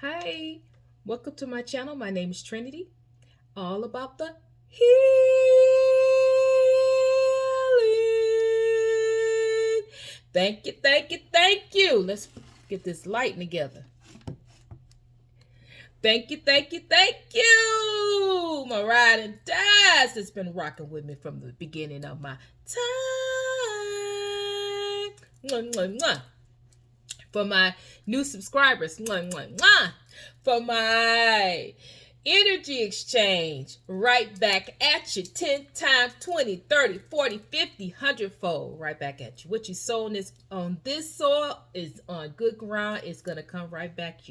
Hi, welcome to my channel. My name is Trinity, all about the healing. Thank you, thank you, thank you. Let's get this lighting together. Thank you, thank you, thank you. My ride and dies has been rocking with me from the beginning of my time. Mwah, mwah, mwah. For my new subscribers, mwah, mwah, mwah. For my energy exchange, right back at you 10 times, 20, 30, 40, 50, 100 fold, right back at you. What you sow on this soil is on good ground. It's going to come right back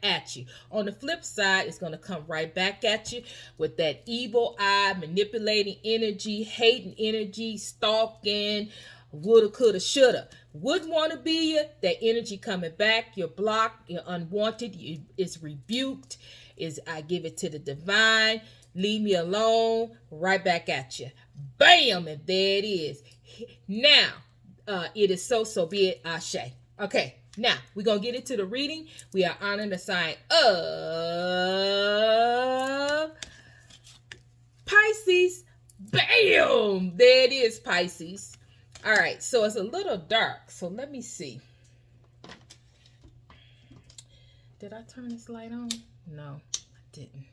at you. On the flip side, it's going to come right back at you with that evil eye, manipulating energy, hating energy, stalking, woulda, coulda, shoulda. Wouldn't want to be you. That energy coming back. You're blocked. You're unwanted. It's rebuked. Is I give it to the divine. Leave me alone. Right back at you. Bam! And there it is. Now, it is so be it. Ashe. Okay. Now we're gonna get into the reading. We are honoring the sign of Pisces. Bam! There it is, Pisces. All right, so it's a little dark. So let me see. Did I turn this light on? No, I didn't.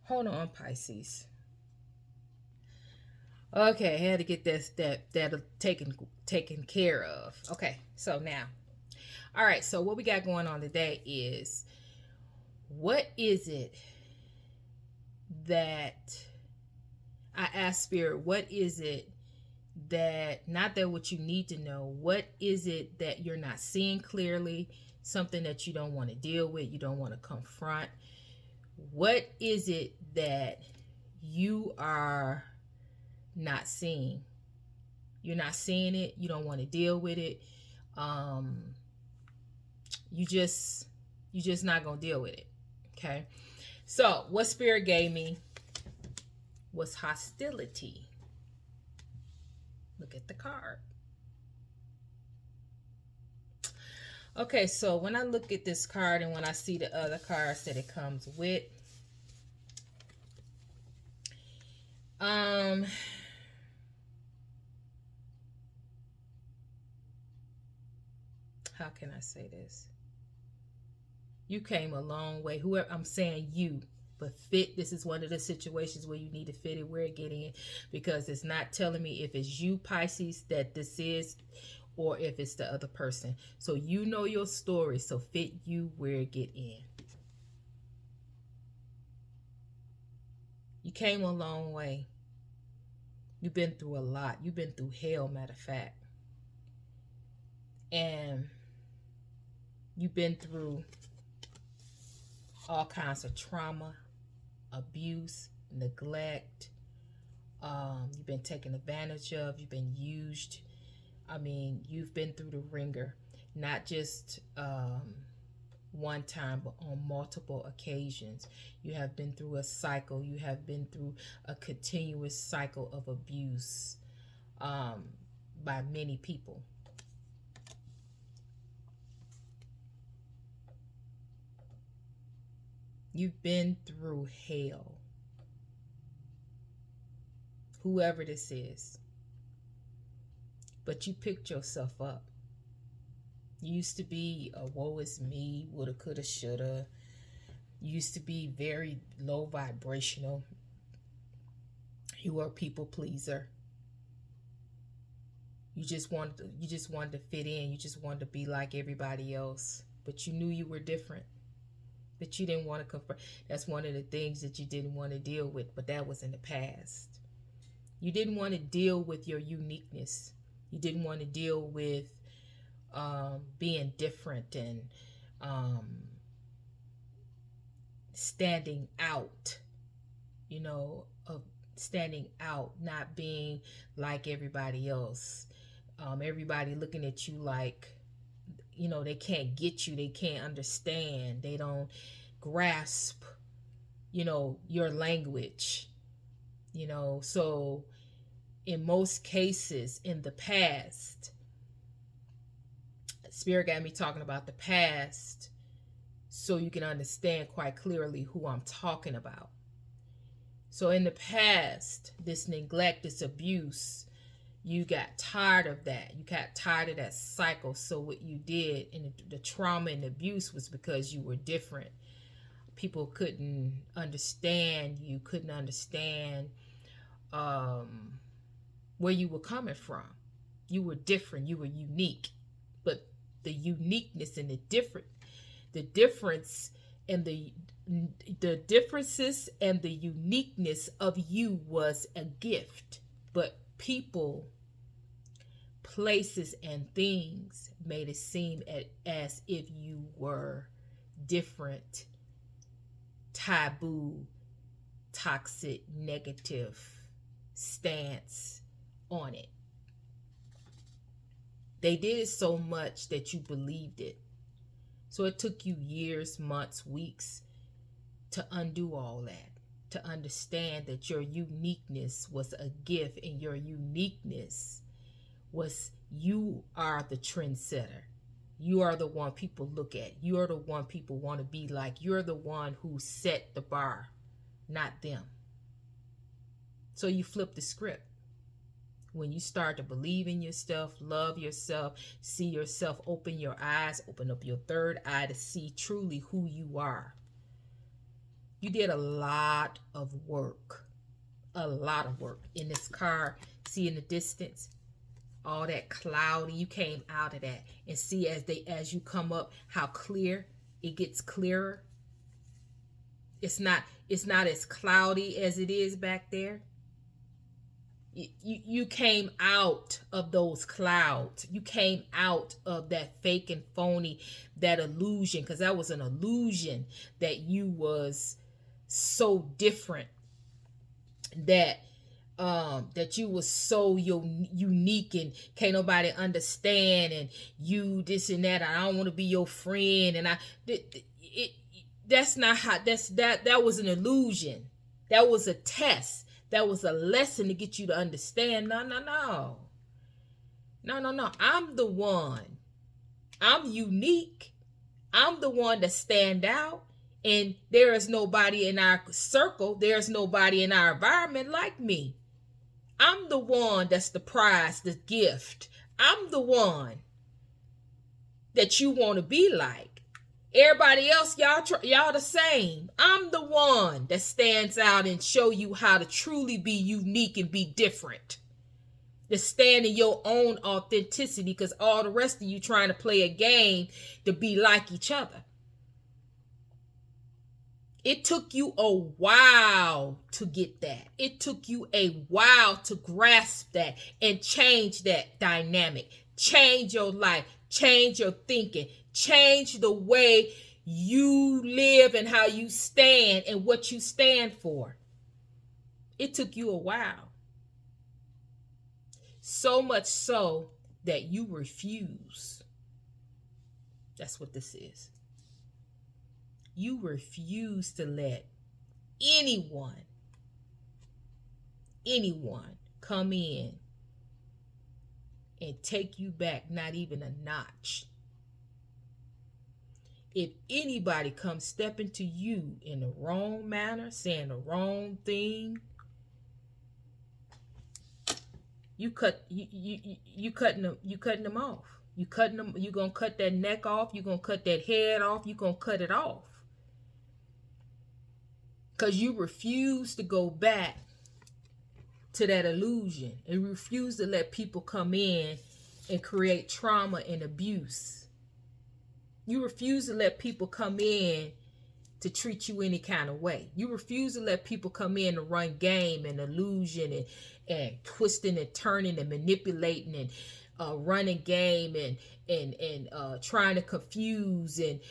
Hold on, Pisces. Okay, I had to get that taken care of. Okay, so now, all right. So what we got going on today is, what is it that I ask Spirit? What is it that, not that what you need to know, what is it that you're not seeing clearly? Something that you don't want to deal with, you don't want to confront. What is it that you are not seeing? You're not seeing it, you don't want to deal with it. You just not gonna deal with it. Okay, so what Spirit gave me was hostility. Look at the card. Okay, so when I look at this card and when I see the other cards that it comes with, how can I say this? You came a long way. Whoever, I'm saying you, but fit. This is one of the situations where you need to fit it where it get in, because it's not telling me if it's you, Pisces, that this is, or if it's the other person. So you know your story, so fit you where it get in. You came a long way. You've been through a lot. You've been through hell, matter of fact. And you've been through all kinds of trauma, abuse, neglect. You've been taken advantage of. You've been used. I mean, you've been through the ringer, not just one time, but on multiple occasions. You have been through a cycle. You have been through a continuous cycle of abuse by many people. You've been through hell. Whoever this is. But you picked yourself up. You used to be a woe is me, woulda, coulda, shoulda. You used to be very low vibrational. You were a people pleaser. You just wanted to fit in. You just wanted to be like everybody else. But you knew you were different. But you didn't want to confront. That's one of the things that you didn't want to deal with, but that was in the past. You didn't want to deal with your uniqueness. You didn't want to deal with being different and standing out, of standing out, not being like everybody else. Everybody looking at you like, they can't get you, they can't understand, they don't grasp, your language, so in most cases in the past, Spirit got me talking about the past so you can understand quite clearly who I'm talking about. So in the past, this neglect, this abuse, you got tired of that. You got tired of that cycle. So what you did, and the trauma and abuse, was because you were different. People couldn't understand you, couldn't understand where you were coming from. You were different. You were unique. But the uniqueness and the difference and the differences and the uniqueness of you was a gift. But people, places, and things made it seem as if you were different, taboo, toxic, negative stance on it. They did it so much that you believed it. So it took you years, months, weeks to undo all that, to understand that your uniqueness was a gift, and your uniqueness was, you are the trendsetter. You are the one people look at. You are the one people want to be like. You're the one who set the bar, not them. So you flip the script. When you start to believe in yourself, love yourself, see yourself, open your eyes, open up your third eye to see truly who you are. You did a lot of work. A lot of work. In this car, see in the distance, all that cloudy, you came out of that. And see as you come up, how clear it gets clearer. It's not as cloudy as it is back there. You came out of those clouds. You came out of that fake and phony, that illusion, because that was an illusion that you was so different, that you was so unique and can't nobody understand, and you this and that. I don't want to be your friend, and that's not how. That was an illusion. That was a test. That was a lesson to get you to understand. No. I'm the one. I'm unique. I'm the one that stand out. And there is nobody in our circle. There's nobody in our environment like me. I'm the one that's the prize, the gift. I'm the one that you want to be like. Everybody else, y'all the same. I'm the one that stands out and show you how to truly be unique and be different. To stand in your own authenticity, because all the rest of you trying to play a game to be like each other. It took you a while to get that. It took you a while to grasp that and change that dynamic. Change your life. Change your thinking. Change the way you live and how you stand and what you stand for. It took you a while. So much so that you refuse. That's what this is. You refuse to let anyone come in and take you back, not even a notch. If anybody comes stepping to you in the wrong manner, saying the wrong thing, you cutting them off. You gonna cut that neck off. You gonna cut that head off. You gonna cut it off. Because you refuse to go back to that illusion, and refuse to let people come in and create trauma and abuse. You refuse to let people come in to treat you any kind of way. You refuse to let people come in to run game and illusion and twisting and turning and manipulating and running game and trying to confuse and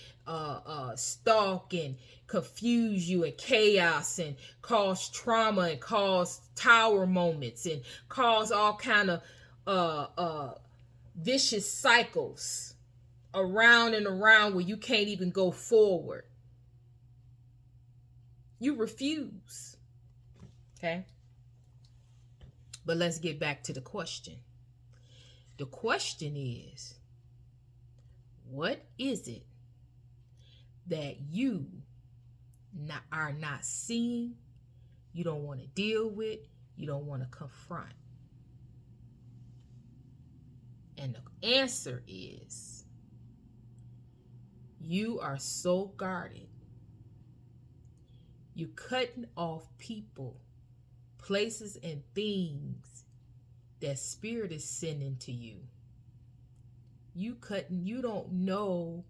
stalk and confuse you and chaos and cause trauma and cause tower moments and cause all kind of vicious cycles around and around where you can't even go forward. You refuse. Okay? But let's get back to the question. The question is, What is it that you are not seeing, you don't want to deal with, you don't want to confront? And the answer is, you are so guarded. You cutting off people, places, and things that spirit is sending to you. You don't know,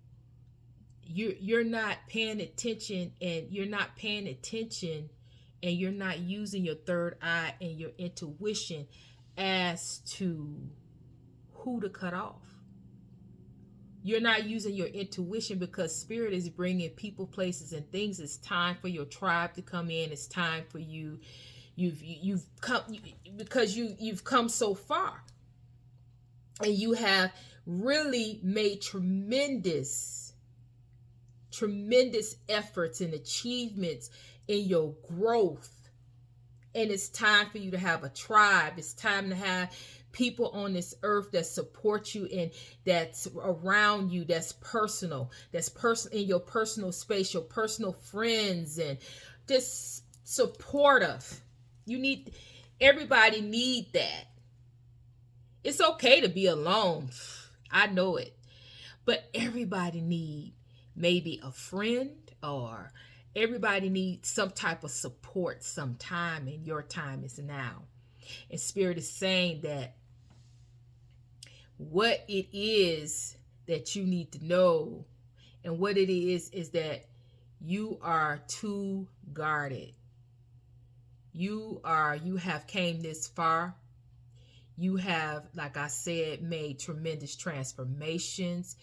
you're not paying attention, and you're not using your third eye and your intuition as to who to cut off. You're not using your intuition because spirit is bringing people, places, and things. It's time for your tribe to come in. It's time for you. You've come because you've come so far, and you have really made tremendous efforts and achievements in your growth. And it's time for you to have a tribe. It's time to have people on this earth that support you and that's around you, that's personal, in your personal space, your personal friends, and just supportive. Everybody need that. It's okay to be alone. I know it. But everybody need maybe a friend, or everybody needs some type of support sometime, and your time is now. And spirit is saying that what it is that you need to know, and what it is that you are too guarded. You have came this far. You have, like I said, made tremendous transformations.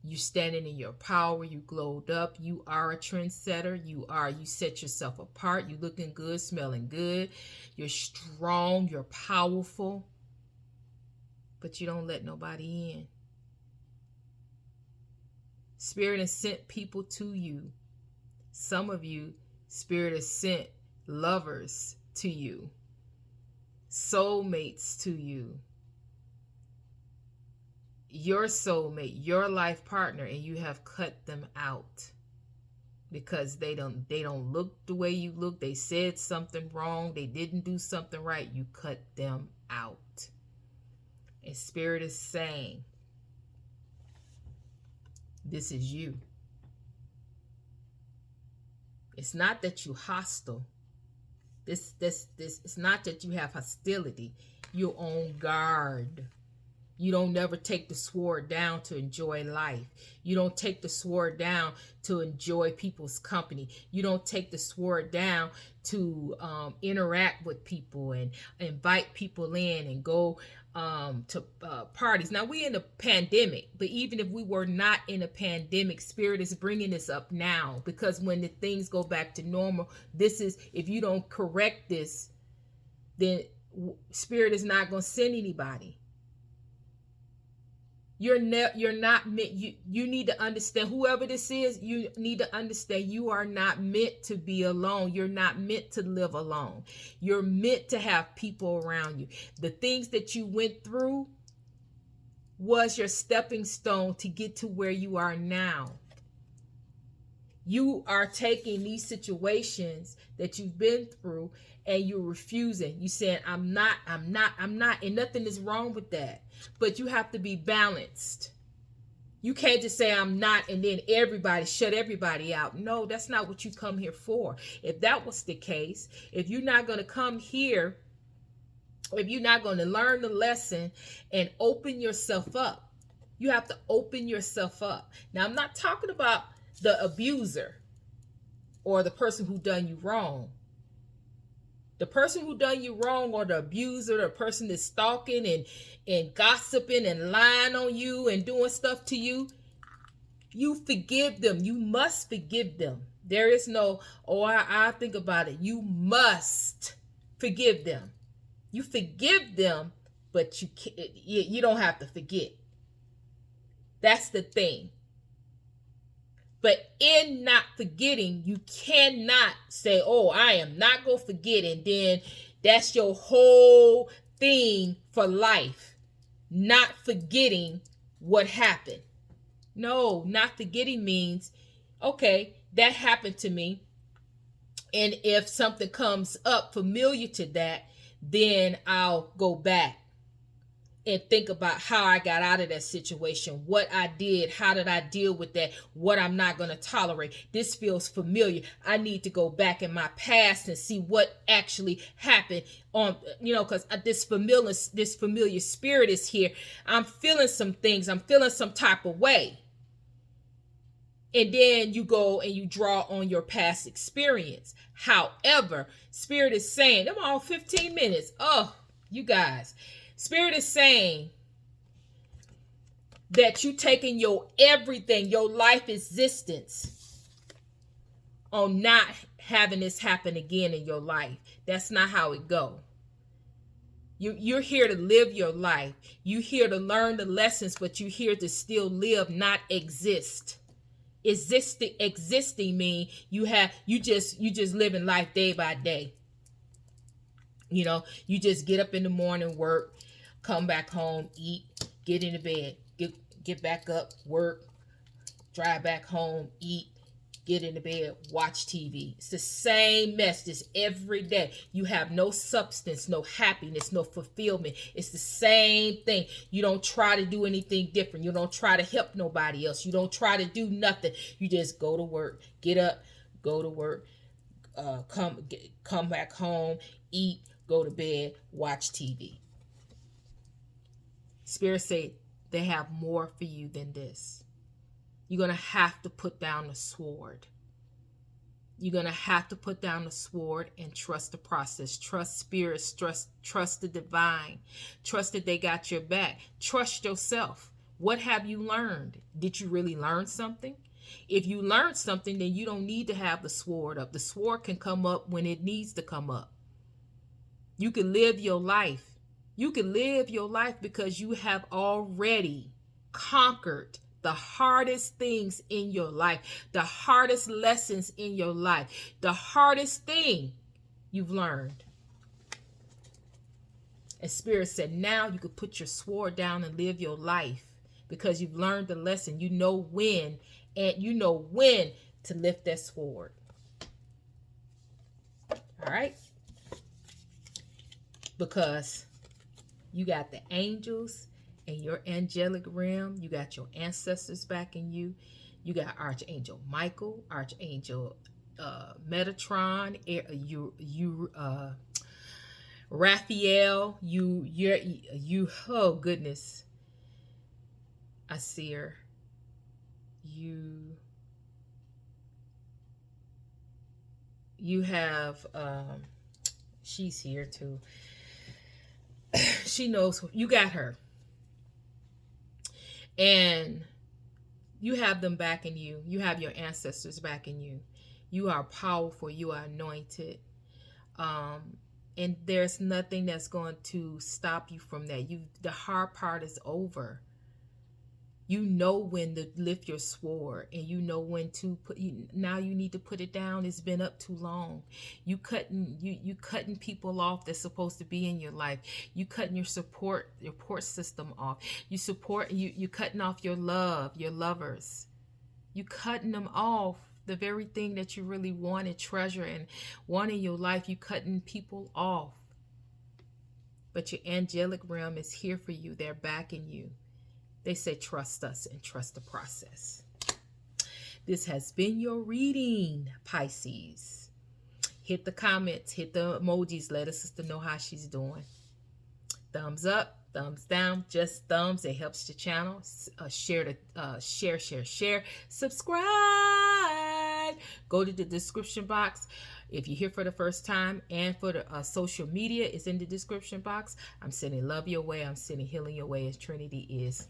You standing in your power. You glowed up. You are a trendsetter. You set yourself apart. You looking good, smelling good. You're strong. You're powerful. But you don't let nobody in. Spirit has sent people to you. Some of you, Spirit has sent lovers to you, soulmates to you, your soulmate, your life partner, and you have cut them out because they don't look the way you look. They said something wrong. They didn't do something right. You cut them out. And Spirit is saying, this is you. It's not that you hostile. This it's not that you have hostility. You're on guard. You don't never take the sword down to enjoy life. You don't take the sword down to enjoy people's company. You don't take the sword down to interact with people and invite people in and go to parties. Now, we're in a pandemic, but even if we were not in a pandemic, Spirit is bringing this up now, because when the things go back to normal, if you don't correct this, then Spirit is not going to send anybody. You're not meant. You need to understand, whoever this is, you need to understand you are not meant to be alone. You're not meant to live alone. You're meant to have people around you. The things that you went through was your stepping stone to get to where you are now. You are taking these situations that you've been through and you're refusing. You saying, I'm not, and nothing is wrong with that. But you have to be balanced. You can't just say I'm not and then shut everybody out. No, that's not what you come here for. If that was the case, if you're not going to come here, if you're not going to learn the lesson and open yourself up, you have to open yourself up. Now, I'm not talking about the abuser or the person who done you wrong. The person who done you wrong, or the abuser, the person that's stalking and gossiping and lying on you and doing stuff to you, you forgive them. You must forgive them. There is no, I think about it. You must forgive them. You forgive them, but you don't have to forget. That's the thing. But in not forgetting, you cannot say, I am not going to forget. And then that's your whole thing for life. Not forgetting what happened. No, not forgetting means, okay, that happened to me. And if something comes up familiar to that, then I'll go back and think about how I got out of that situation, what I did, how did I deal with that, what I'm not going to tolerate. This feels familiar. I need to go back in my past and see what actually happened on, because this familiar spirit is here. I'm feeling some things. I'm feeling some type of way. And then you go and you draw on your past experience. However, spirit is saying, them all 15 minutes. Oh, you guys. Spirit is saying that you taking your everything, your life existence, on not having this happen again in your life. That's not how it go. You're here to live your life. You're here to learn the lessons, but you're here to still live, not exist. Existing mean you just living life day by day. You just get up in the morning, work, come back home, eat, get into bed, get back up, work, drive back home, eat, get into bed, watch TV. It's the same message every day. You have no substance, no happiness, no fulfillment. It's the same thing. You don't try to do anything different. You don't try to help nobody else. You don't try to do nothing. You just go to work, get up, go to work, come back home, eat, go to bed, watch TV. Spirit say they have more for you than this. You're going to have to put down the sword. You're going to have to put down the sword and trust the process. Trust spirits, trust the divine. Trust that they got your back. Trust yourself. What have you learned? Did you really learn something? If you learned something, then you don't need to have the sword up. The sword can come up when it needs to come up. You can live your life. You can live your life because you have already conquered the hardest things in your life, the hardest lessons in your life, the hardest thing you've learned. And Spirit said, now you could put your sword down and live your life because you've learned the lesson. You know when to lift that sword. All right? Because you got the angels in your angelic realm. You got your ancestors backing you. You got Archangel Michael, Archangel Metatron, Raphael. You. Oh goodness, I see her. You have. She's here too. She knows you got her. And you have them backing you. You have your ancestors backing you. You are powerful. You are anointed. And there's nothing that's going to stop you from that. The hard part is over. You know when to lift your sword, and you know when to now you need to put it down. It's been up too long. You cutting people off that's supposed to be in your life. You cutting your support system off. You cutting off your lovers. You cutting them off. The very thing that you really want and treasure and want in your life, you cutting people off. But your angelic realm is here for you. They're backing you. They say, trust us and trust the process. This has been your reading, Pisces. Hit the comments, hit the emojis. Let a sister know how she's doing. Thumbs up, thumbs down, just thumbs. It helps the channel. Share. Subscribe. Go to the description box. If you're here for the first time, and for the social media, it's in the description box. I'm sending love your way. I'm sending healing your way, as Trinity is.